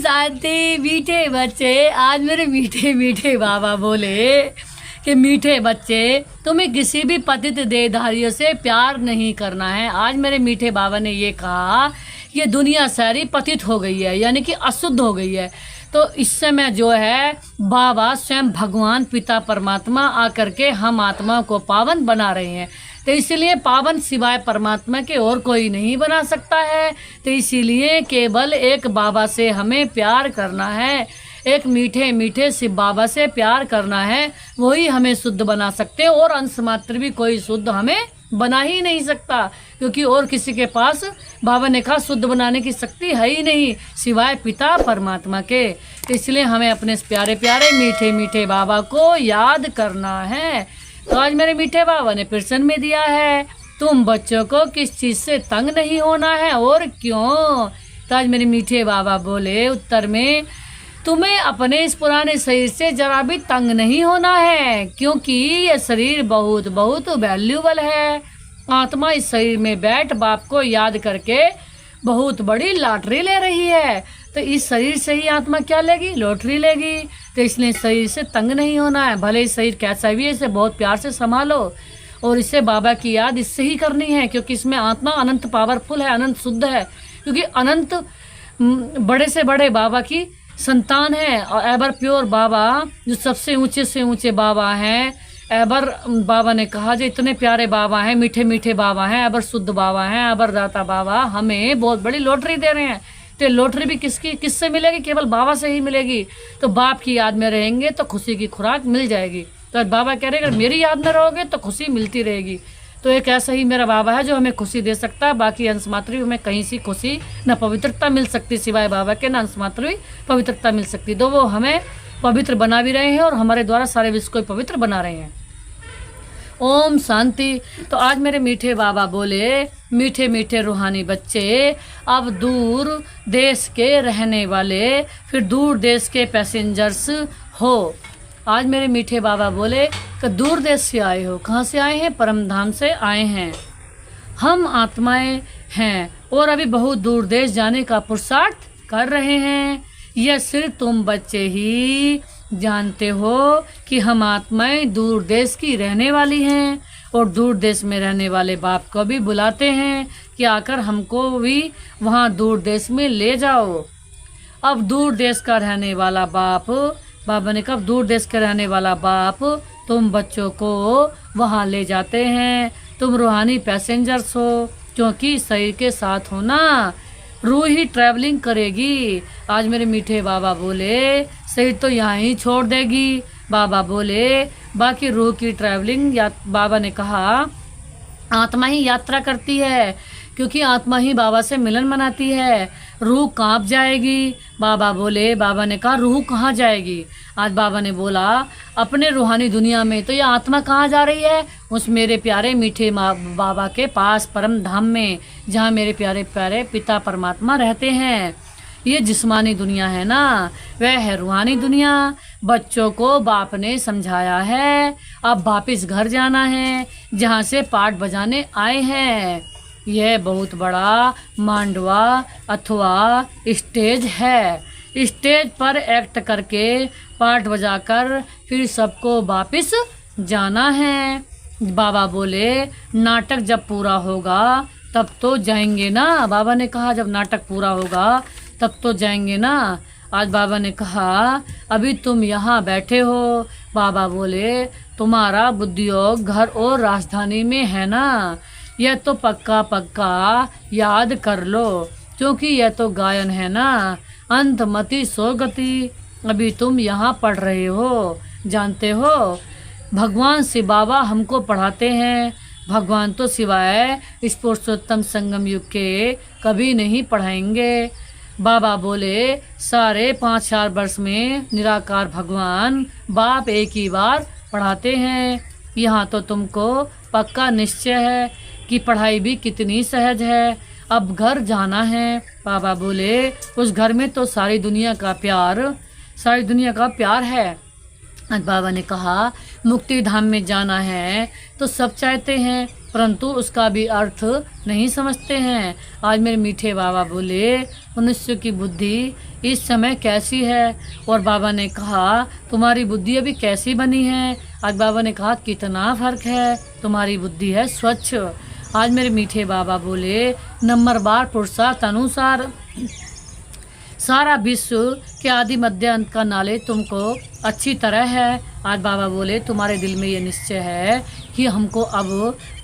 शांति। मीठे बच्चे, आज मेरे मीठे मीठे बाबा बोले कि मीठे बच्चे, तुम्हें किसी भी पतित देहधारियों से प्यार नहीं करना है। आज मेरे मीठे बाबा ने ये कहा, ये दुनिया सारी पतित हो गई है, यानी कि अशुद्ध हो गई है। तो इस समय जो है बाबा स्वयं भगवान पिता परमात्मा आकर के हम आत्मा को पावन बना रहे हैं। तो इसीलिए पावन सिवाय परमात्मा के और कोई नहीं बना सकता है। तो इसीलिए केवल एक बाबा से हमें प्यार करना है, एक मीठे मीठे शिव बाबा से प्यार करना है, वही हमें शुद्ध बना सकते हैं। और अंश मात्र भी कोई शुद्ध हमें बना ही नहीं सकता, क्योंकि और किसी के पास बाबा ने कहा शुद्ध बनाने की शक्ति है ही नहीं सिवाय पिता परमात्मा के। इसलिए हमें अपने प्यारे प्यारे मीठे मीठे बाबा को याद करना है। तो आज मेरे मीठे बाबा ने प्रश्न में दिया है, तुम बच्चों को किस चीज़ से तंग नहीं होना है और क्यों। तो आज मेरे मीठे बाबा बोले उत्तर में, तुम्हें अपने इस पुराने शरीर से जरा भी तंग नहीं होना है, क्योंकि ये शरीर बहुत बहुत वैल्यूबल है। आत्मा इस शरीर में बैठ बाप को याद करके बहुत बड़ी लॉटरी ले रही है। तो इस शरीर से ही आत्मा क्या लेगी, लॉटरी लेगी। तो इसलिए शरीर से तंग नहीं होना है, भले शरीर कैसा भी है इसे बहुत प्यार से संभालो और इसे बाबा की याद इससे ही करनी है, क्योंकि इसमें आत्मा अनंत पावरफुल है, अनंत शुद्ध है, क्योंकि अनंत बड़े से बड़े बाबा की संतान है। और एवर प्योर बाबा जो सबसे ऊंचे से ऊंचे बाबा हैं, एवर बाबा ने कहा जो इतने प्यारे बाबा हैं, मीठे मीठे बाबा हैं, एवर शुद्ध बाबा हैं, एवर दाता बाबा हमें बहुत बड़ी लॉटरी दे रहे हैं। तो लॉटरी भी किससे मिलेगी, केवल बाबा से ही मिलेगी। तो बाप की याद में रहेंगे तो खुशी की खुराक मिल जाएगी। तो बाबा कह रहे हैं अगर मेरी याद में रहोगे तो खुशी मिलती रहेगी। तो एक ऐसा ही मेरा बाबा है जो हमें खुशी दे सकता है, बाकी अंश मात्र भी हमें कहीं सी खुशी न पवित्रता मिल सकती सिवाय बाबा के, न अंश मात्र भी पवित्रता मिल सकती। तो वो हमें पवित्र बना भी रहे हैं और हमारे द्वारा सारे विश्व को पवित्र बना रहे हैं। ओम शांति। तो आज मेरे मीठे बाबा बोले, मीठे मीठे रूहानी बच्चे, अब दूर देश के रहने वाले फिर दूर देश के पैसेंजर्स हो। आज मेरे मीठे बाबा बोले कि दूर देश से आए हो। कहाँ से आए हैं, परम धाम से आए हैं। हम आत्माएं हैं और अभी बहुत दूर देश जाने का पुरुषार्थ कर रहे हैं। यह सिर्फ तुम बच्चे ही जानते हो कि हम आत्माएं दूर देश की रहने वाली हैं और दूर देश में रहने वाले बाप को भी बुलाते हैं कि आकर हमको भी वहाँ दूर देश में ले जाओ। अब दूर देश का रहने वाला बाप, बाबा ने कहा दूर देश के रहने वाला बाप तुम बच्चों को वहाँ ले जाते हैं। तुम रूहानी पैसेंजर्स हो, क्योंकि शरीर के साथ हो ना, रूह ही ट्रैवलिंग करेगी। आज मेरे मीठे बाबा बोले शरीर तो यहाँ ही छोड़ देगी। बाबा बोले बाकी रूह की ट्रैवलिंग बाबा ने कहा आत्मा ही यात्रा करती है, क्योंकि आत्मा ही बाबा से मिलन मनाती है। रूह कांप जाएगी। बाबा बोले, बाबा ने कहा रूह कहाँ जाएगी। आज बाबा ने बोला अपने रूहानी दुनिया में। तो ये आत्मा कहाँ जा रही है, उस मेरे प्यारे मीठे बाबा के पास परम धाम में, जहाँ मेरे प्यारे प्यारे पिता परमात्मा रहते हैं। ये जिस्मानी दुनिया है ना, वह है रूहानी दुनिया। बच्चों को बाप ने समझाया है, अब वापिस घर जाना है जहाँ से पाठ बजाने आए हैं। यह बहुत बड़ा मांडवा अथवा स्टेज है। स्टेज पर एक्ट करके पाठ बजाकर फिर सबको वापिस जाना है। बाबा बोले नाटक जब पूरा होगा तब तो जाएंगे ना। बाबा ने कहा जब नाटक पूरा होगा तब तो जाएंगे ना। आज बाबा ने कहा अभी तुम यहाँ बैठे हो। बाबा बोले तुम्हारा बुद्धियोग घर और राजधानी में है ना, यह तो पक्का पक्का याद कर लो, क्योंकि यह तो गायन है ना। अंतमति सोगति, अभी तुम यहाँ पढ़ रहे हो। जानते हो भगवान शिव बाबा हमको पढ़ाते हैं। भगवान तो सिवाय इस पुरुषोत्तम संगम युग के कभी नहीं पढ़ाएंगे। बाबा बोले सारे 5,000 वर्ष में निराकार भगवान बाप एक ही बार पढ़ाते हैं। यहाँ तो तुमको पक्का निश्चय है कि पढ़ाई भी कितनी सहज है। अब घर जाना है। बाबा बोले उस घर में तो सारी दुनिया का प्यार है। आज बाबा ने कहा मुक्ति धाम में जाना है तो सब चाहते हैं परंतु उसका भी अर्थ नहीं समझते हैं। आज मेरे मीठे बाबा बोले, मनुष्य की बुद्धि इस समय कैसी है? और बाबा ने कहा, तुम्हारी बुद्धि अभी कैसी बनी है? आज बाबा ने कहा, कितना फर्क है, तुम्हारी बुद्धि है स्वच्छ। आज मेरे मीठे बाबा बोले, नंबरवार पुरुषार्थ अनुसार सारा विश्व के आदि मध्य अंत का नॉलेज तुमको अच्छी तरह है। आज बाबा बोले, तुम्हारे दिल में ये निश्चय है कि हमको अब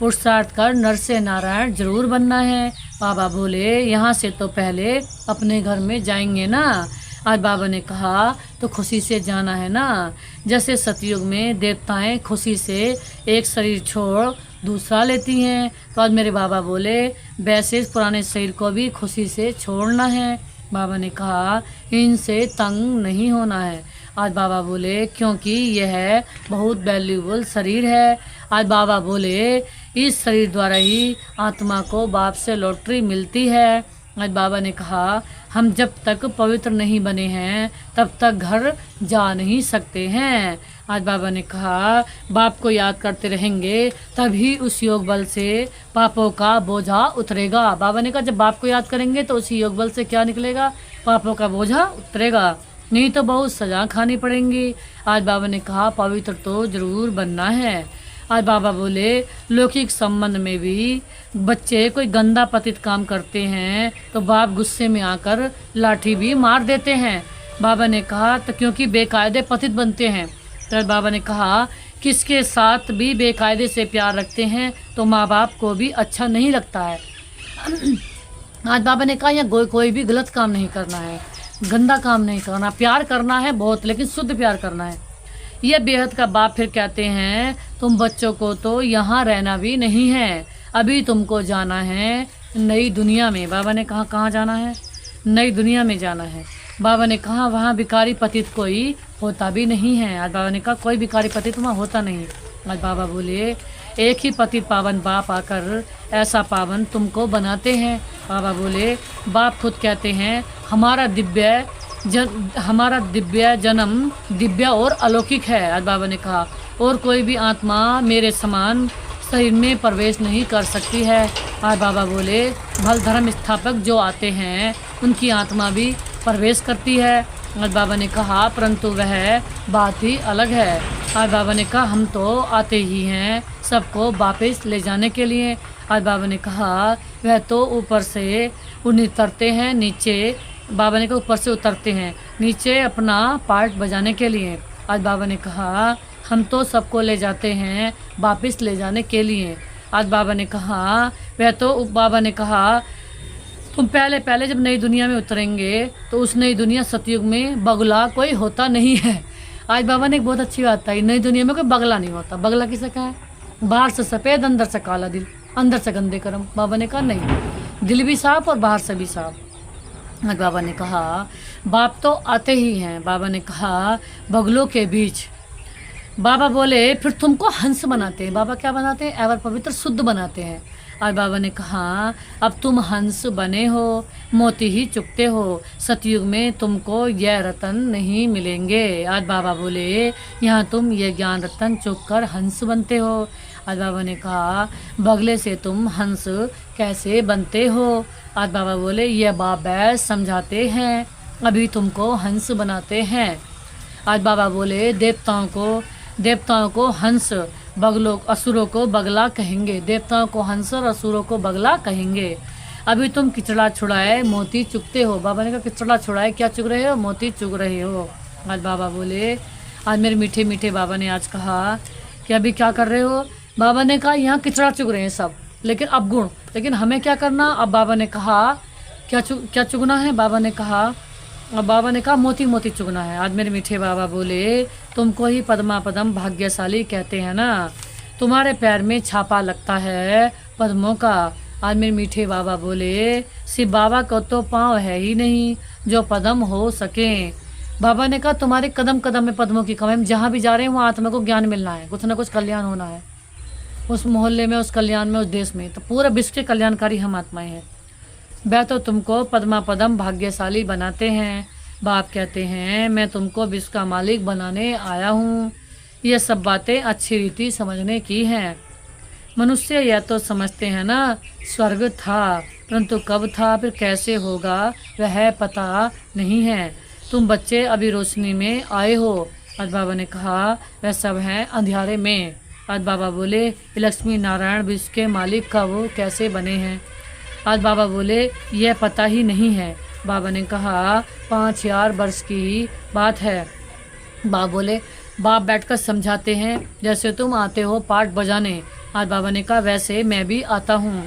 पुरुषार्थ कर नर से नारायण जरूर बनना है। बाबा बोले, यहाँ से तो पहले अपने घर में जाएंगे ना। आज बाबा ने कहा, तो खुशी से जाना है ना। जैसे सतयुग में देवताएं खुशी से एक शरीर छोड़ दूसरा लेती हैं, तो आज मेरे बाबा बोले, वैसे पुराने शरीर को भी खुशी से छोड़ना है। बाबा ने कहा, इनसे तंग नहीं होना है। आज बाबा बोले, क्योंकि यह बहुत वैल्यूबल शरीर है। आज बाबा बोले, इस शरीर द्वारा ही आत्मा को बाप से लॉटरी मिलती है। आज बाबा ने कहा, हम जब तक पवित्र नहीं बने हैं तब तक घर जा नहीं सकते हैं। आज बाबा ने कहा, बाप को याद करते रहेंगे तभी उस योग बल से पापों का बोझा उतरेगा। बाबा ने कहा, जब बाप को याद करेंगे तो उसी योग बल से क्या निकलेगा? पापों का बोझा उतरेगा, नहीं तो बहुत सजा खानी पड़ेंगी। आज बाबा ने कहा, पवित्र तो जरूर बनना है। आज बाबा बोले, लौकिक संबंध में भी बच्चे कोई गंदा पतित काम करते हैं तो बाप गुस्से में आकर लाठी भी मार देते हैं। बाबा ने कहा, तो क्योंकि बेकायदे पतित बनते हैं। तो बाबा ने कहा, किसके साथ भी बेकायदे से प्यार रखते हैं तो माँ बाप को भी अच्छा नहीं लगता है। आज बाबा ने कहा, यहाँ कोई भी गलत काम नहीं करना है, गंदा काम नहीं करना, प्यार करना है बहुत, लेकिन शुद्ध प्यार करना है। ये बेहद का बाप फिर कहते हैं, तुम बच्चों को तो यहाँ रहना भी नहीं है, अभी तुमको जाना है नई दुनिया में। बाबा ने कहा, कहाँ जाना है? नई दुनिया में जाना है। बाबा ने कहा, वहाँ भिखारी पतित कोई होता भी नहीं है। आज बाबा ने कहा, कोई भिखारी पतित वहाँ होता नहीं। आज बाबा बोले, एक ही पतित पावन बाप आकर ऐसा पावन तुमको बनाते हैं। बाबा बोले, बाप खुद कहते हैं, हमारा दिव्य जन्म दिव्य और अलौकिक है। आज बाबा ने कहा, और कोई भी आत्मा मेरे समान शरीर में प्रवेश नहीं कर सकती है। आज बाबा बोले, भल धर्म स्थापक जो आते हैं उनकी आत्मा भी प्रवेश करती है। आज बाबा ने कहा, परंतु वह बात ही अलग है। आज बाबा ने कहा, हम तो आते ही हैं सबको वापस ले जाने के लिए। आज बाबा ने कहा, वह तो ऊपर से उतरते हैं नीचे। बाबा ने कहा, ऊपर से उतरते हैं नीचे अपना पार्ट बजाने के लिए। आज बाबा ने कहा, हम तो सबको ले जाते हैं वापस ले जाने के लिए। आज बाबा ने कहा, बाबा ने कहा, तुम पहले जब नई दुनिया में उतरेंगे तो उस नई दुनिया सतयुग में बगुला कोई होता नहीं है। आज बाबा ने एक बहुत अच्छी बात कही, नई दुनिया में कोई बगला नहीं होता। बगला किसे कहा है? बाहर से सफ़ेद अंदर से काला दिल, अंदर से गंदे कर्म। बाबा ने कहा, नहीं, दिल भी साफ और बाहर से भी साफ। आज बाबा ने कहा, बाप तो आते ही हैं। बाबा ने कहा, बगलों के बीच। बाबा बोले, फिर तुमको हंस बनाते हैं। बाबा क्या बनाते हैं? एवर पवित्र शुद्ध बनाते हैं। आज बाबा ने कहा, अब तुम हंस बने हो, मोती ही चुगते हो, सतयुग में तुमको यह रतन नहीं मिलेंगे। आज बाबा बोले, यहाँ तुम ये ज्ञान रतन चुग कर हंस बनते हो। आज बाबा ने कहा, बगले से तुम हंस कैसे बनते हो? आज बाबा बोले, ये बाप बैस समझाते हैं, अभी तुमको हंस बनाते हैं। आज बाबा बोले, देवताओं को हंस, बगलों असुरों को बगला कहेंगे। देवताओं को हंस और असुरों को बगला कहेंगे। अभी तुम किचड़ा छुड़ाए मोती चुगते हो। बाबा ने कहा, किचड़ा छुड़ाए क्या चुग रहे हो? मोती चुग रहे हो। आज बाबा बोले, आज मेरे मीठे मीठे बाबा ने आज कहा कि अभी क्या कर रहे हो? बाबा ने कहा, यहाँ किचड़ा चुग रहे हैं सब, लेकिन अब गुण, लेकिन हमें क्या करना? अब बाबा ने कहा, क्या चुगना है? बाबा ने कहा, अब बाबा ने कहा, मोती मोती चुगना है। आज मेरे मीठे बाबा बोले, तुमको ही पद्मा पदम भाग्यशाली कहते हैं ना, तुम्हारे पैर में छापा लगता है पद्मों का। आज मेरे मीठे बाबा बोले, शिव बाबा को तो पाँव है ही नहीं जो पद्म हो सके। बाबा ने कहा, तुम्हारे कदम कदम में पद्मों की कमाई, हम जहाँ भी जा रहे हैं वहाँ आत्मा को ज्ञान मिलना है, कुछ ना कुछ कल्याण होना है उस मोहल्ले में, उस कल्याण में, उस देश में। तो पूरा विश्व के कल्याणकारी हम आत्माएं हैं। वह तो तुमको पद्मा पदम भाग्यशाली बनाते हैं। बाप कहते हैं, मैं तुमको विश्व का मालिक बनाने आया हूँ। ये सब बातें अच्छी रीति समझने की हैं। मनुष्य यह तो समझते हैं ना स्वर्ग था, परंतु कब था फिर कैसे होगा वह पता नहीं है। तुम बच्चे अभी रोशनी में आए हो। आज बाबा ने कहा वह सब है अंधियारे में। आज बाबा बोले लक्ष्मी नारायण विश्व के मालिक का वो कैसे बने हैं। आज बाबा बोले यह पता ही नहीं है। बाबा ने कहा 5000 वर्ष की बात है। बाबा बोले बाप बैठकर समझाते हैं जैसे तुम आते हो पाठ बजाने। आज बाबा ने कहा वैसे मैं भी आता हूँ,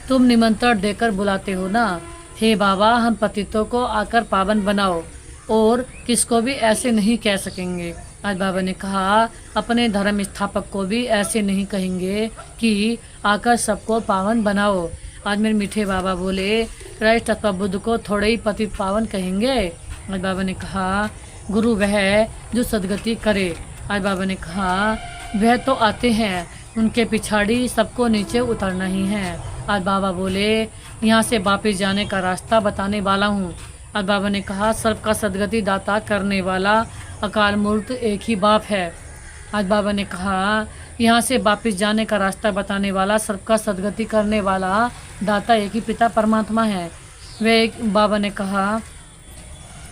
तुम निमंत्रण देकर बुलाते हो ना। हे बाबा हम पतितों को आकर पावन बनाओ और किसको भी ऐसे नहीं कह सकेंगे। आज बाबा ने कहा अपने धर्म स्थापक को भी ऐसे नहीं कहेंगे कि आकर सबको पावन बनाओ। आज मेरे मीठे बाबा बोले कृष्ण अथवा बुद्ध को थोड़े ही पतित पावन कहेंगे। आज बाबा ने कहा गुरु वह जो सदगति करे। आज बाबा ने कहा वह तो आते हैं, उनके पिछाड़ी सबको नीचे उतरना ही है। आज बाबा बोले यहाँ से वापिस जाने का रास्ता बताने वाला हूँ। आज बाबा ने कहा सबका सदगति दाता करने वाला अकाल मूर्त एक ही बाप है। आज बाबा ने कहा यहाँ से वापिस जाने का रास्ता बताने वाला सबका सदगति करने वाला दाता एक ही पिता परमात्मा है। बाबा ने कहा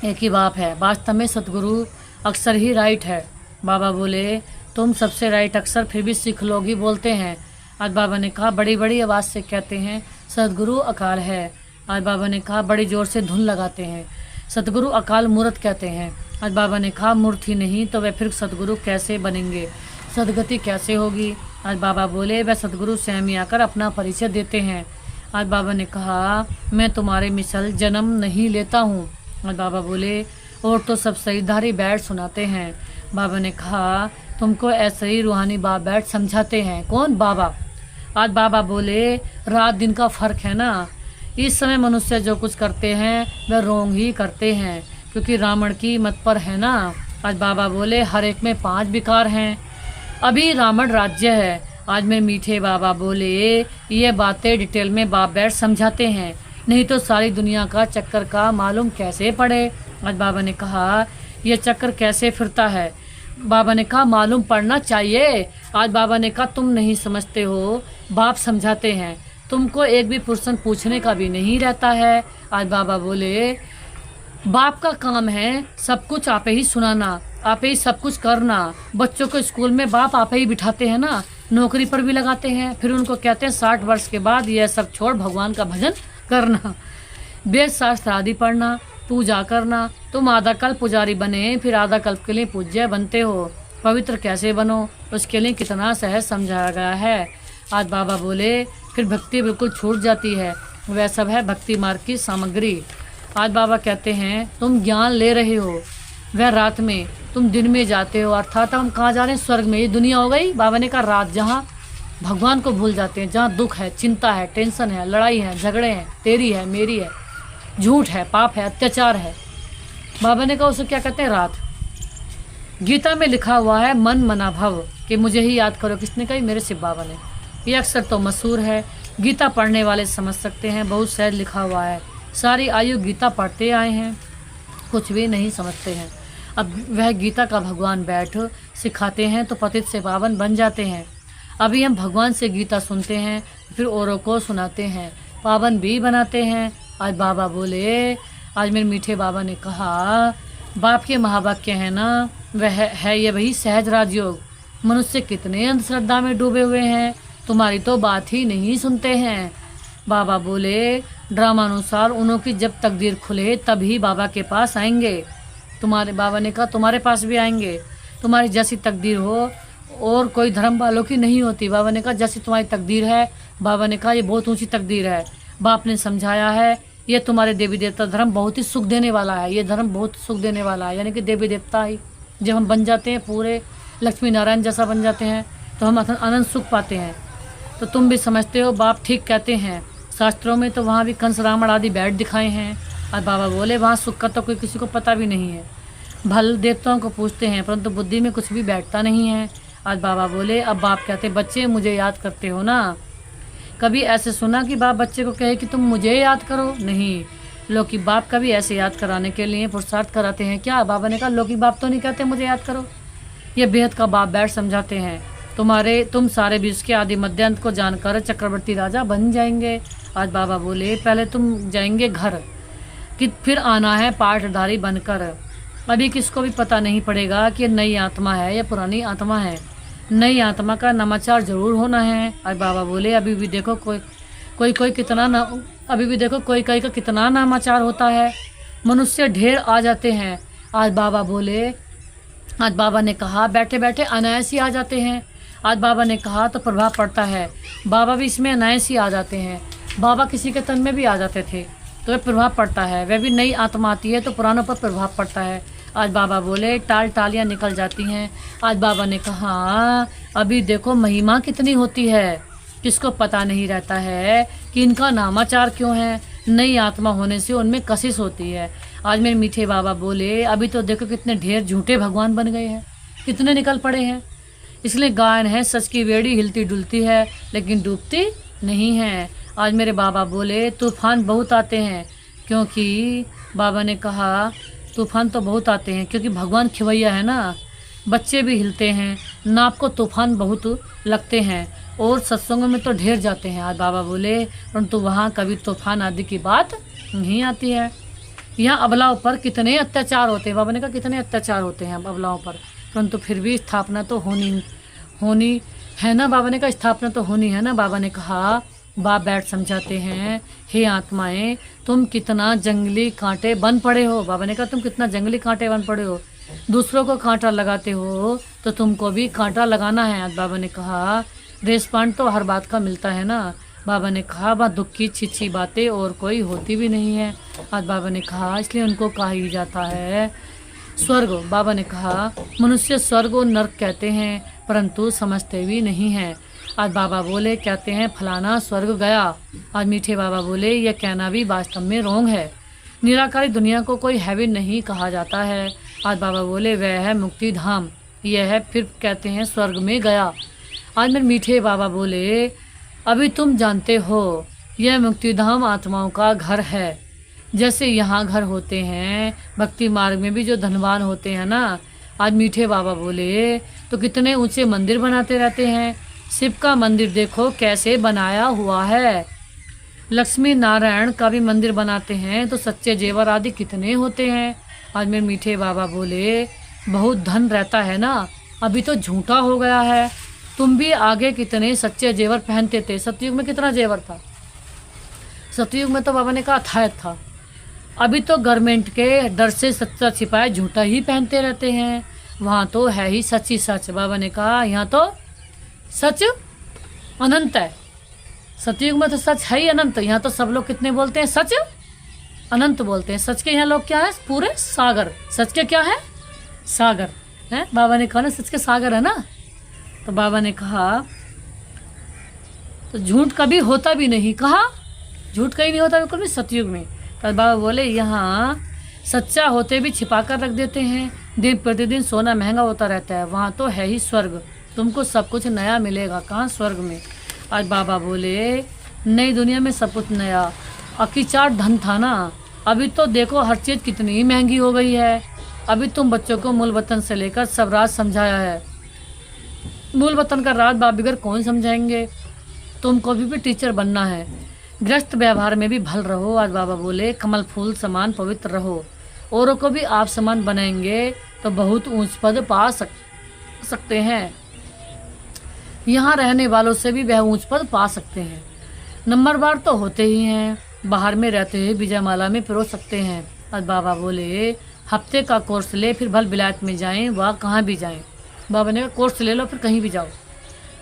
एक ही बाप है। वास्तव में सतगुरु अक्सर ही राइट है। बाबा बोले तुम सबसे राइट अक्सर फिर भी सिख लोग ही बोलते हैं। आज बाबा ने कहा बड़ी बड़ी आवाज़ से कहते हैं सतगुरु अकाल है। आज बाबा ने कहा बड़ी जोर से धुन लगाते हैं सतगुरु अकाल मूर्त कहते हैं। आज बाबा ने कहा मूर्त ही नहीं तो वे फिर सतगुरु कैसे बनेंगे, सदगति कैसे होगी। आज बाबा बोले वह सतगुरु स्वयं ही आकर अपना परिचय देते हैं। आज बाबा ने कहा मैं तुम्हारे मिसल जन्म नहीं लेता हूँ। आज बाबा बोले और तो सब सहीधारी बैठ सुनाते हैं। बाबा ने कहा तुमको ऐसे ही रूहानी बाप बैठ समझाते हैं। कौन? बाबा। आज बाबा बोले रात दिन का फर्क है ना। इस समय मनुष्य जो कुछ करते हैं वह रोंग ही करते हैं क्योंकि रावण की मत पर है ना। आज बाबा बोले हर एक में 5 विकार हैं, अभी रावण राज्य है। आज मेरे मीठे बाबा बोले ये बातें डिटेल में बाप बैठ समझाते हैं, नहीं तो सारी दुनिया का चक्कर का मालूम कैसे पड़े। आज बाबा ने कहा यह चक्कर कैसे फिरता है। बाबा ने कहा मालूम पड़ना चाहिए। आज बाबा ने कहा तुम नहीं समझते हो, बाप समझाते हैं, तुमको एक भी प्रश्न पूछने का भी नहीं रहता है। आज बाबा बोले बाप का काम है सब कुछ आप ही सुनाना, आप ही सब कुछ करना। बच्चों को स्कूल में बाप आप ही बिठाते हैं ना, नौकरी पर भी लगाते हैं, फिर उनको कहते हैं 60 वर्ष के बाद यह सब छोड़ भगवान का भजन करना, वेद शास्त्र आदि पढ़ना, पूजा करना। तुम आधा कल्प पुजारी बने फिर आधा कल्प के लिए पूज्य बनते हो। पवित्र कैसे बनो उसके लिए कितना सहज समझाया गया है। आज बाबा बोले फिर भक्ति बिल्कुल छूट जाती है। वह सब है भक्ति मार्ग की सामग्री। आज बाबा कहते हैं तुम ज्ञान ले रहे हो, वह रात में, तुम दिन में जाते हो। अर्थात हम कहाँ जा रहे हैं? स्वर्ग में। ये दुनिया हो गई। बाबा ने कहा रात, जहाँ भगवान को भूल जाते हैं, जहाँ दुख है, चिंता है, टेंशन है, लड़ाई है, झगड़े हैं, तेरी है, मेरी है, झूठ है, पाप है, अत्याचार है। बाबा ने कहा उसे क्या कहते हैं? रात। गीता में लिखा हुआ है मन मना भव कि मुझे ही याद करो। किसने कही? मेरे शिव बाबा ने। ये अक्सर तो मशहूर है, गीता पढ़ने वाले समझ सकते हैं, बहुत सहज लिखा हुआ है। सारी आयु गीता पढ़ते आए हैं, कुछ भी नहीं समझते हैं। अब वह गीता का भगवान बैठ सिखाते हैं तो पतित से पावन बन जाते हैं। अभी हम भगवान से गीता सुनते हैं फिर औरों को सुनाते हैं, पावन भी बनाते हैं। आज बाबा बोले, आज मेरे मीठे बाबा ने कहा बाप के महावाक्य है ना, वह है ये वही सहज राजयोग। मनुष्य कितने अंधश्रद्धा में डूबे हुए हैं, तुम्हारी तो बात ही नहीं सुनते हैं। बाबा बोले ड्रामानुसार उन्हों की जब तकदीर खुले तभी बाबा के पास आएंगे। तुम्हारे बाबा ने कहा तुम्हारे पास भी आएंगे, तुम्हारी जैसी तकदीर हो और कोई धर्म वालों की नहीं होती। बाबा ने कहा जैसी तुम्हारी तकदीर है। बाबा ने कहा ये बहुत ऊंची तकदीर है। बाप ने समझाया है ये तुम्हारे देवी देवता धर्म बहुत ही सुख देने वाला है, ये धर्म बहुत सुख देने वाला है। यानी कि देवी देवता ही जब हम बन जाते हैं, पूरे लक्ष्मी नारायण जैसा बन जाते हैं, तो हम अनंत सुख पाते हैं। तो तुम भी समझते हो बाप ठीक कहते हैं। शास्त्रों में तो वहाँ भी कंस रावण आदि बैठ दिखाए हैं। और बाबा बोले वहाँ सुख का तो कोई किसी को पता भी नहीं है। भल देवताओं को पूछते हैं परंतु बुद्धि में कुछ भी बैठता नहीं है। आज बाबा बोले अब बाप कहते बच्चे मुझे याद करते हो ना। कभी ऐसे सुना कि बाप बच्चे को कहे कि तुम मुझे याद करो? नहीं, लोकी बाप का भी ऐसे याद कराने के लिए पुरुषार्थ कराते हैं क्या? बाबा ने कहा लोकी बाप तो नहीं कहते मुझे याद करो, ये बेहद का बाप बैठ समझाते हैं। तुम सारे विश्व के आदि मध्यांत को जानकर चक्रवर्ती राजा बन जाएंगे। आज बाबा बोले पहले तुम जाएंगे घर, कि फिर आना है पाठधारी बनकर। अभी किसको भी पता नहीं पड़ेगा कि नई आत्मा है या पुरानी आत्मा है। नई आत्मा का नवाचार जरूर होना है। आज बाबा बोले अभी भी देखो कोई का कितना नामाचार होता है। मनुष्य ढेर आ जाते हैं। आज बाबा ने कहा बैठे बैठे अनायास ही आ जाते हैं। आज बाबा ने कहा तो प्रभाव पड़ता है। बाबा भी इसमें अनायास ही आ जाते हैं। बाबा किसी के तन में भी आ जाते थे तो वह प्रभाव पड़ता है। वह भी नई आत्मा आती है तो पुरानों पर प्रभाव पड़ता है। आज बाबा बोले टालियां निकल जाती हैं। आज बाबा ने कहा अभी देखो महिमा कितनी होती है, किसको पता नहीं रहता है कि इनका नामाचार क्यों है। नई आत्मा होने से उनमें कशिश होती है। आज मेरे मीठे बाबा बोले अभी तो देखो कितने ढेर झूठे भगवान बन गए हैं, कितने निकल पड़े हैं। इसलिए गायन है सच की बेड़ी हिलती डुलती है लेकिन डूबती नहीं है। आज मेरे बाबा बोले तूफान बहुत आते हैं, क्योंकि बाबा ने कहा तूफान तो बहुत आते हैं क्योंकि भगवान खिवैया है ना। बच्चे भी हिलते हैं, नाप को तूफान बहुत लगते हैं और सत्संगों में तो ढेर जाते हैं। आज बाबा बोले परंतु वहाँ कभी तूफान आदि की बात नहीं आती है। यहाँ अबलाओं पर कितने अत्याचार होते हैं। बाबा ने कहा कितने अत्याचार होते हैं अबलाओं पर, परंतु फिर भी स्थापना तो होनी है ना। बाबा ने कहा स्थापना तो होनी है ना। बाबा ने कहा बाप बैठ समझाते हैं हे आत्माएं तुम कितना जंगली कांटे बन पड़े हो। बाबा ने कहा तुम कितना जंगली कांटे बन पड़े हो, दूसरों को कांटा लगाते हो तो तुमको भी कांटा लगाना है। आज बाबा ने कहा रेस्पॉन्ड तो हर बात का मिलता है ना। बाबा ने कहा वह दुख की छिछी बातें और कोई होती भी नहीं है। आज बाबा ने कहा इसलिए उनको कहा ही जाता है स्वर्ग। बाबा ने कहा मनुष्य स्वर्ग और नर्क कहते हैं परंतु समझते भी नहीं हैं। आज बाबा बोले कहते हैं फलाना स्वर्ग गया। आज मीठे बाबा बोले यह कहना भी वास्तव में रोंग है। निराकारी दुनिया को कोई हेवन नहीं कहा जाता है। आज बाबा बोले वह है मुक्ति धाम, यह है फिर कहते हैं स्वर्ग में गया। आज मेरे मीठे बाबा बोले अभी तुम जानते हो यह मुक्ति धाम आत्माओं का घर है। जैसे यहाँ घर होते हैं भक्ति मार्ग में भी जो धनवान होते हैं ना। आज मीठे बाबा बोले तो कितने ऊंचे मंदिर बनाते रहते हैं। शिव का मंदिर देखो कैसे बनाया हुआ है। लक्ष्मी नारायण का भी मंदिर बनाते हैं तो सच्चे जेवर आदि कितने होते हैं। आज मेरे मीठे बाबा बोले बहुत धन रहता है ना, अभी तो झूठा हो गया है। तुम भी आगे कितने सच्चे जेवर पहनते थे। सतयुग में कितना जेवर था। सतयुग में तो बाबा ने कहा अथायत था। अभी तो गवर्नमेंट के डर से सच्चा छिपाए झूठा ही पहनते रहते हैं। वहाँ तो है ही सच ही सच। बाबा ने कहा यहाँ तो सच अनंत है। सतयुग में तो सच है ही अनंत। यहाँ तो सब लोग कितने बोलते हैं सच अनंत बोलते हैं। सच के यहाँ लोग क्या है पूरे सागर। सच के क्या है सागर है। बाबा ने कहा ना सच के सागर है ना। तो बाबा ने कहा तो झूठ कभी होता भी नहीं। कहा झूठ कहीं नहीं होता बिल्कुल भी सतयुग में। तो बाबा बोले यहाँ सच्चा होते भी छिपा कर रख देते हैं। दिन प्रतिदिन सोना महंगा होता रहता है। वहाँ तो है ही स्वर्ग, तुमको सब कुछ नया मिलेगा। कहाँ स्वर्ग में। आज बाबा बोले नई दुनिया में सब कुछ नया। अकीचार धन था ना, अभी तो देखो हर चीज़ कितनी महंगी हो गई है। अभी तुम बच्चों को मूल वतन से लेकर सब राज समझाया है। मूल वतन का राज बाप बिगर कौन समझाएंगे। तुमको भी टीचर बनना है। गृहस्थ व्यवहार में भी भल रहो। आज बाबा बोले कमल फूल समान पवित्र रहो। औरों को भी आप समान बनाएंगे तो बहुत ऊंच पद पा सकते हैं। यहाँ रहने वालों से भी वह ऊंच पद पा सकते हैं। नंबरवार तो होते ही हैं। बाहर में रहते हुए विजयमाला में पिरो सकते हैं। आज बाबा बोले हफ्ते का कोर्स ले फिर भल विलायत में जाएं, वह कहाँ भी जाएं। बाबा ने कहा कोर्स ले लो फिर कहीं भी जाओ,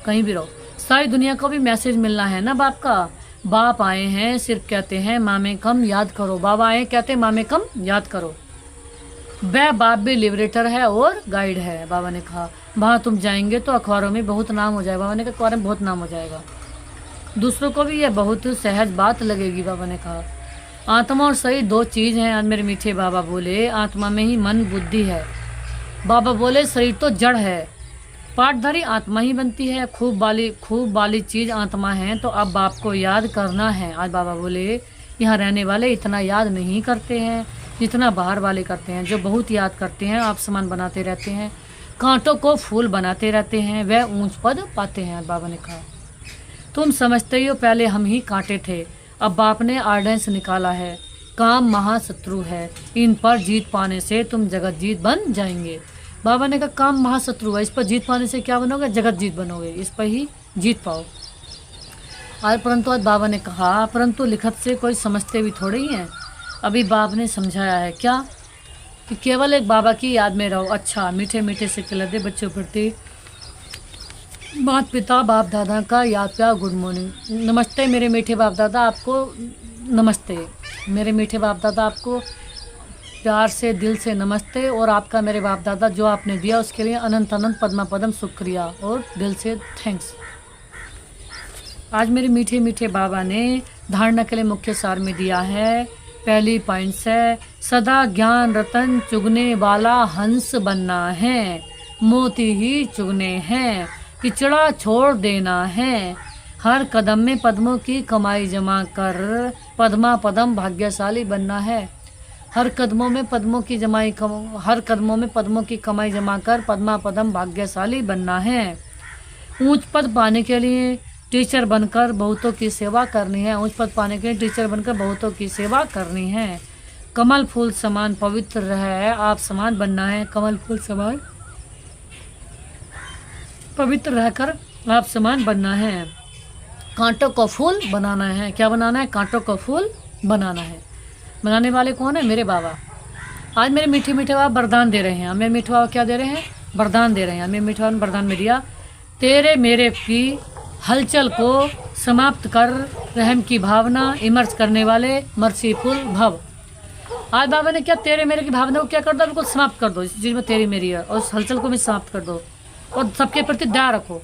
कहीं भी रहो। सारी दुनिया को भी मैसेज मिलना है ना बाप का। बाप आए हैं सिर्फ कहते हैं माँ में कम याद करो। बाबा आए कहते हैं माँ में कम याद करो। वह बाप भी लिबरेटर है और गाइड है। बाबा ने कहा वहाँ तुम जाएंगे तो अखबारों में बहुत नाम हो जाएगा। बाबा ने कहा अखबार में बहुत नाम हो जाएगा, दूसरों को भी यह बहुत सहज बात लगेगी। बाबा ने कहा आत्मा और शरीर दो चीज़ हैं। आज मेरे मीठे बाबा बोले आत्मा में ही मन बुद्धि है। बाबा बोले शरीर तो जड़ है, पाठधारी आत्मा ही बनती है। खूब वाली चीज़ आत्मा है। तो अब बाप को याद करना है। आज बाबा बोले यहाँ रहने वाले इतना याद नहीं करते हैं जितना बाहर वाले करते हैं। जो बहुत याद करते हैं आप समान बनाते रहते हैं। कांटों को फूल बनाते रहते हैं, वह ऊंच पद पाते हैं। बाबा ने कहा तुम समझते ही हो पहले हम ही कांटे थे, अब बाप ने आर्डेंस निकाला है। काम महाशत्रु है, इन पर जीत पाने से तुम जगत जीत बन जाएंगे। बाबा ने कहा काम महाशत्रु है, इस पर जीत पाने से क्या बनोगे? जगत जीत बनोगे, इस पर ही जीत पाओ। और परंतु आज बाबा ने कहा परंतु लिखत से कोई समझते भी थोड़े ही हैं। अभी बाप ने समझाया है क्या कि केवल एक बाबा की याद में रहो। अच्छा, मीठे मीठे से खिलाते बच्चों प्रति माता पिता बाप दादा का याद प्यार, गुड मॉर्निंग, नमस्ते मेरे मीठे बाप दादा, आपको नमस्ते मेरे मीठे बाप दादा, आपको प्यार से दिल से नमस्ते। और आपका मेरे बाप दादा जो आपने दिया उसके लिए अनंत अनंत पद्मा पदम शुक्रिया और दिल से थैंक्स। आज मेरे मीठे मीठे बाबा ने धारणा के लिए मुख्य सार में दिया है। पहली पॉइंट्स है सदा ज्ञान रतन चुगने वाला हंस बनना है, मोती ही चुगने हैं, किचड़ा छोड़ देना है। हर कदम में पद्मों की कमाई जमा कर पद्मा पदम भाग्यशाली बनना है। हर कदमों में पद्मों की कमाई जमा कर पद्मा पदम भाग्यशाली बनना है। ऊंच पद पाने के लिए टीचर बनकर बहुतों की सेवा करनी है। ऊंच पद पाने के लिए टीचर बनकर बहुतों की सेवा करनी है। कमल फूल समान पवित्र रहे आप समान बनना है। कमल फूल समान पवित्र रहकर आप समान बनना है। कांटों को फूल बनाना है। क्या बनाना है? कांटों को फूल बनाना है। बनाने वाले कौन है? मेरे बाबा। आज मेरे मीठे मीठे बाबा वरदान दे रहे हैं। मेरे मीठे बाबा क्या दे रहे हैं? वरदान दे रहे हैं। मेरे मीठे बाबा ने वरदान में दिया तेरे मेरे की हलचल को समाप्त कर रहम की भावना इमर्ज करने वाले मर्सीफुल भव। आज बाबा ने क्या तेरे मेरे की भावना को क्या कर दो? बिल्कुल समाप्त कर दो। इस चीज़ में तेरी मेरी है और उस हलचल को भी समाप्त कर दो और सबके प्रति दया रखो।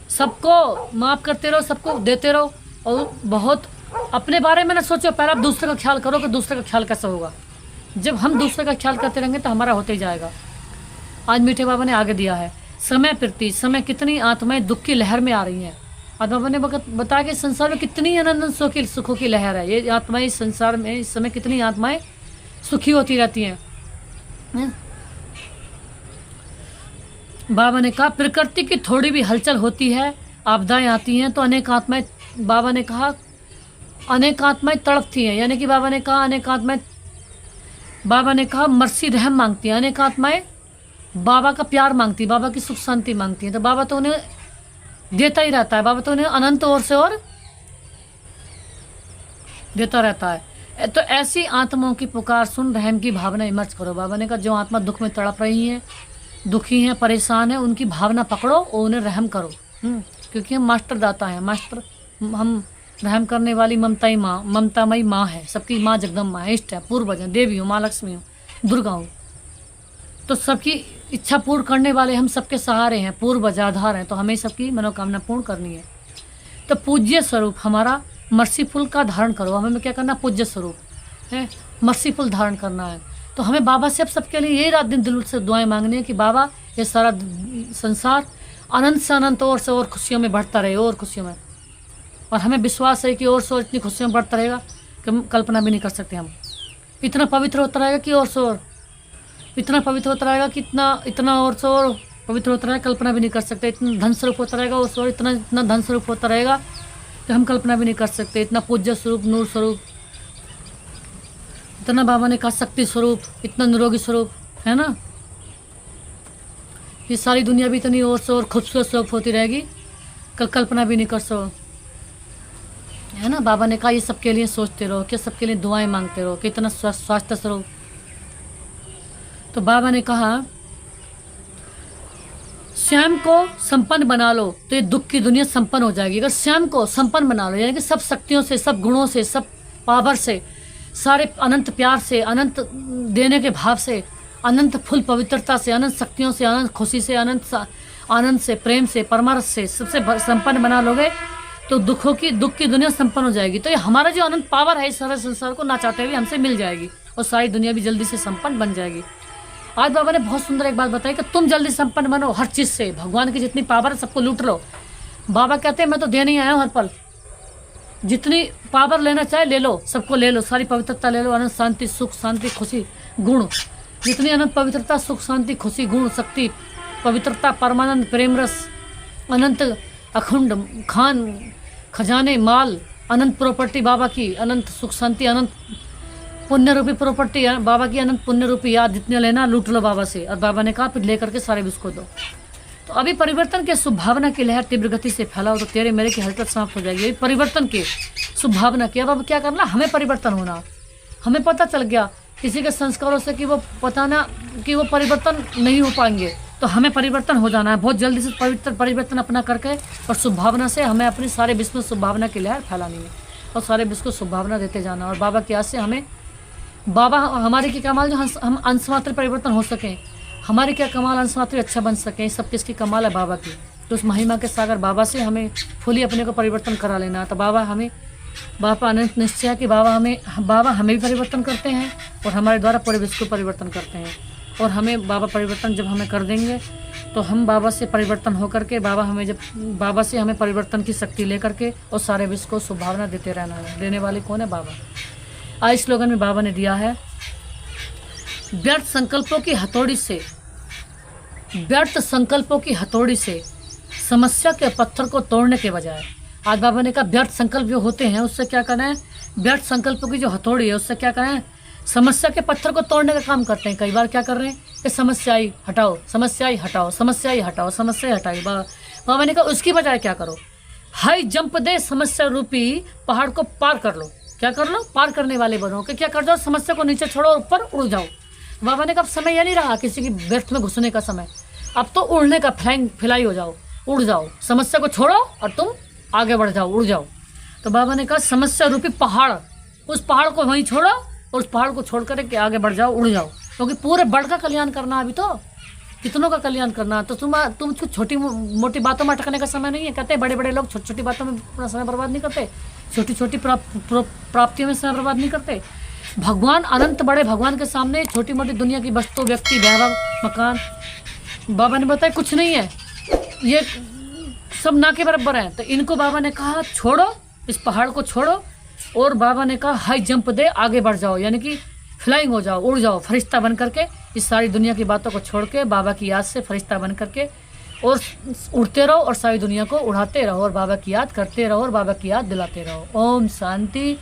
सबको माफ़ करते रहो, सबको देते रहो और बहुत अपने बारे में ना सोचो। पहले आप दूसरे का ख्याल करो कि दूसरे का ख्याल कैसा होगा। जब हम दूसरे का ख्याल करते रहेंगे तो हमारा होते ही जाएगा। आज मीठे बाबा ने आगे दिया है समय प्रति समय कितनी आत्माएं दुख की लहर में आ रही हैं। आज बाबा ने बताया कि संसार में कितनी आनंद सुखों की लहर है। ये आत्माएं इस संसार में इस समय कितनी आत्माएं सुखी होती रहती हैं। बाबा ने कहा प्रकृति की थोड़ी भी हलचल होती है, आपदाएं आती हैं तो अनेक आत्माएं, बाबा ने कहा अनेक आत्माएं तड़पती हैं। यानी कि बाबा ने कहा मर्सी रहम मांगती हैं। अनेक आत्माएं बाबा का प्यार मांगती, बाबा की सुख शांति मांगती हैं। तो बाबा तो उन्हें देता ही रहता है। बाबा तो उन्हें अनंत ओर से और देता रहता है। तो ऐसी आत्माओं की पुकार सुन रहम की भावना इमर्ज करो। बाबा ने कहा जो आत्मा दुख में तड़प रही हैं, दुखी हैं, परेशान है, उनकी भावना पकड़ो और उन्हें रहम करो। क्योंकि हम मास्टर दाता हैं। मास्टर हम रहम करने वाली ममतामयी माँ है। सबकी माँ जगदम्बा है, इष्ट है, पूर्वज है, देवी हो, माँ लक्ष्मी हो, दुर्गा हो। तो सबकी इच्छा पूर्ण करने वाले हम सबके सहारे हैं, पूर्वज आधार हैं। तो हमें सबकी मनोकामना पूर्ण करनी है। तो पूज्य स्वरूप हमारा मर्सीफुल का धारण करो। हमें क्या करना? पूज्य स्वरूप है, मर्सीफुल धारण करना है। तो हमें बाबा से अब सबके लिए यही रात दिन दिल से दुआएं मांगनी है कि बाबा ये सारा संसार अनंत से अनंत और से और खुशियों में बढ़ता रहे, और खुशियों में। और हमें विश्वास है कि और से और इतनी खुशियों में बढ़ता रहेगा कि हम कल्पना भी नहीं कर सकते। हम इतना पवित्र होता रहेगा कि और से और इतना पवित्र होता रहेगा कि इतना और से और पवित्र होता रहेगा, कल्पना भी नहीं कर सकते। इतना धन स्वरूप होता रहेगा और से और इतना धन स्वरूप होता रहेगा कि हम कल्पना भी नहीं कर सकते। इतना पूज्य स्वरूप, नूर स्वरूप, इतना बाबा ने कहा शक्ति स्वरूप, इतना निरोगी स्वरूप है ना। ये सारी दुनिया भी इतनी और से और खूबसूरत स्वरूप होती रहेगी, कल्पना भी नहीं कर सको, है ना। बाबा ने कहा ये सबके लिए सोचते रहो, कि सबके लिए दुआएं मांगते रहो, कि इतना स्वास्थ्य स्वरूप। तो बाबा ने कहा स्वयं को संपन्न बना लो तो ये दुख की दुनिया संपन्न हो जाएगी। अगर स्वयं को संपन्न बना लो, यानी कि सब शक्तियों से, सब गुणों से, सब पावर से, सारे अनंत प्यार से, अनंत देने के भाव से, अनंत फुल पवित्रता से, अनंत शक्तियों से, अनंत खुशी से, अनंत आनंद से, प्रेम से, परमार्थ से सबसे संपन्न बना लोगे तो दुख की दुनिया संपन्न हो जाएगी। तो ये हमारा जो अनंत पावर है इस सारे संसार को ना चाहते हुए हमसे मिल जाएगी और सारी दुनिया भी जल्दी से संपन्न बन जाएगी। आज बाबा ने बहुत सुंदर एक बात बताई कि तुम जल्दी संपन्न बनो हर चीज़ से। भगवान की जितनी पावर है सबको लूट लो। बाबा कहते हैं मैं तो देने ही आया हूँ हर पल, जितनी पावर लेना चाहे ले लो, सबको ले लो, सारी पवित्रता ले लो, अनंत शांति, सुख शांति, खुशी, गुण जितनी अनंत पवित्रता, सुख, शांति, खुशी, गुण, शक्ति, पवित्रता, परमानंद, प्रेम रस, अनंत अखंड खान खजाने, माल, अनंत प्रॉपर्टी बाबा की, अनंत सुख शांति, अनंत पुण्य रूपी प्रॉपर्टी बाबा की, अनंत पुण्य रूपी याद जितने लेना लूट लो बाबा से। और बाबा ने कहा फिर लेकर के सारे विश्व को दो। तो अभी परिवर्तन के शुभ भावना की लहर तीव्र गति से फैलाओ तो तेरे मेरे की हरकत समाप्त हो जाएगी। परिवर्तन के शुभ भावना की। अब क्या करना, हमें परिवर्तन होना। हमें पता चल गया किसी के संस्कारों से कि वो पता ना कि वो परिवर्तन नहीं हो पाएंगे, तो हमें परिवर्तन हो जाना है बहुत जल्दी से। पवित्र परिवर्तन अपना करके और शुभ भावना से हमें अपनी सारे विश्व में शुभ भावना की लहर फैलानी है और सारे विश्व को शुभ भावना देते जाना। और बाबा की आज से हमें बाबा हमारे की कमाल, जो हम अंश मात्र परिवर्तन हो सकें, हमारे क्या कमाल अंश मात्र अच्छा बन सकें, सब किसकी कमाल है बाबा की। तो उस महिमा के सागर बाबा से हमें फुली अपने को परिवर्तन करा लेना। तो बाबा अनंत निश्चय है कि बाबा हमें भी परिवर्तन करते हैं और हमारे द्वारा पूरे विश्व को परिवर्तन करते हैं। और हमें बाबा परिवर्तन जब हमें कर देंगे तो हम बाबा से परिवर्तन होकर के बाबा से हमें परिवर्तन की शक्ति लेकर के और सारे विश्व को शुभ भावना देते रहना है। देने वाले कौन है? बाबा। आज स्लोगन में बाबा ने दिया है, व्यर्थ संकल्पों की हथौड़ी से समस्या के पत्थर को तोड़ने के बजाय, आज बाबा ने कहा व्यर्थ संकल्प जो होते हैं उससे क्या करना है, व्यर्थ संकल्पों की जो हथौड़ी है उससे क्या करना है, समस्या के पत्थर को तोड़ने का काम करते हैं। कई बार क्या कर रहे हैं कि समस्या ही हटाओ, समस्या ही हटाओ, समस्या ही हटाओ, समस्या ही हटाई। बाबा ने कहा उसकी बजाय क्या करो, हाई जंप दे समस्या रूपी पहाड़ को पार कर लो। क्या कर लो? पार करने वाले बनो। कि क्या कर जाओ, समस्या को नीचे छोड़ो और ऊपर उड़ जाओ। बाबा ने कहा अब समय यह नहीं रहा किसी की व्यर्थ में घुसने का समय, अब तो उड़ने का, फिलाई हो जाओ, उड़ जाओ। समस्या को छोड़ो और तुम आगे बढ़ जाओ, उड़ जाओ। तो बाबा ने कहा समस्या रूपी पहाड़, उस पहाड़ को वहीं छोड़ो और उस पहाड़ को छोड़ कर के आगे बढ़ जाओ, उड़ जाओ। क्योंकि पूरे वर्ल्ड का कल्याण करना, अभी तो कितनों का कल्याण करना। तो तुम छोटी मोटी बातों में अटकने का समय नहीं है। कहते बड़े बड़े लोग छोटी छोटी बातों में अपना समय बर्बाद नहीं करते, छोटी छोटी प्राप्तियों में समय बर्बाद नहीं करते। भगवान अनंत बड़े भगवान के सामने छोटी मोटी दुनिया की वस्तु, व्यक्ति, वैभव, मकान, बाबा ने बताया कुछ नहीं है, ये सब ना के बराबर है। तो इनको बाबा ने कहा छोड़ो, इस पहाड़ को छोड़ो। और बाबा ने कहा हाई जंप दे, आगे बढ़ जाओ, यानी कि फ्लाइंग हो जाओ, उड़ जाओ फरिश्ता बन करके। इस सारी दुनिया की बातों को छोड़ के बाबा की याद से फरिश्ता बन करके और उड़ते रहो और सारी दुनिया को उड़ाते रहो और बाबा की याद करते रहो और बाबा की याद दिलाते रहो। ओम शांति।